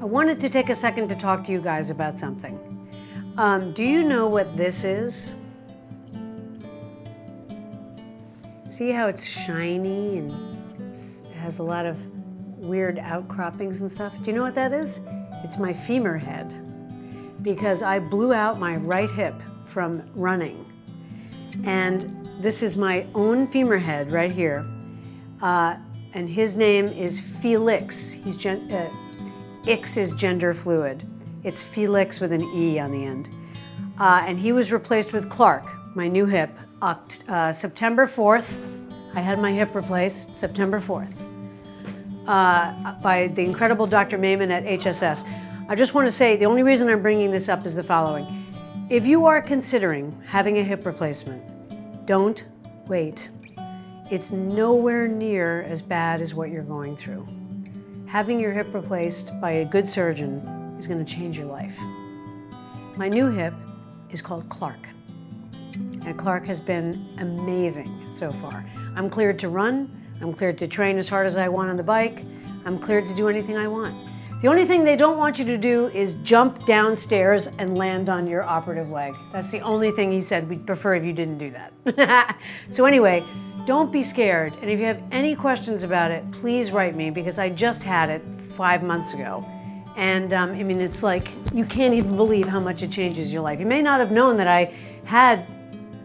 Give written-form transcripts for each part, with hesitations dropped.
I wanted to take a second to talk to you guys about something. Do you know what this is? See how it's shiny and has a lot of weird outcroppings and stuff? Do you know what that is? It's my femur head, because I blew out my right hip from running. And this is my own femur head right here. And his name is Felixe. Ix is gender fluid. It's Felixe with an E on the end. And he was replaced with Clarke, my new hip, September 4th. I had my hip replaced September 4th by the incredible Dr. Maiman at HSS. I just want to say, the only reason I'm bringing this up is the following. If you are considering having a hip replacement, don't wait. It's nowhere near as bad as what you're going through. Having your hip replaced by a good surgeon is going to change your life. My new hip is called Clarke, and Clarke has been amazing so far. I'm cleared to run, I'm cleared to train as hard as I want on the bike, I'm cleared to do anything I want. The only thing they don't want you to do is jump downstairs and land on your operative leg. That's the only thing he said. We'd prefer if you didn't do that. So anyway, don't be scared. And if you have any questions about it, please write me, because I just had it 5 months ago. And I mean, it's like, you can't even believe how much it changes your life. You may not have known that I had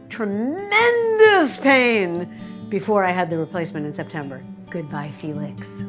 tremendous pain before I had the replacement in September. Goodbye, Felixe.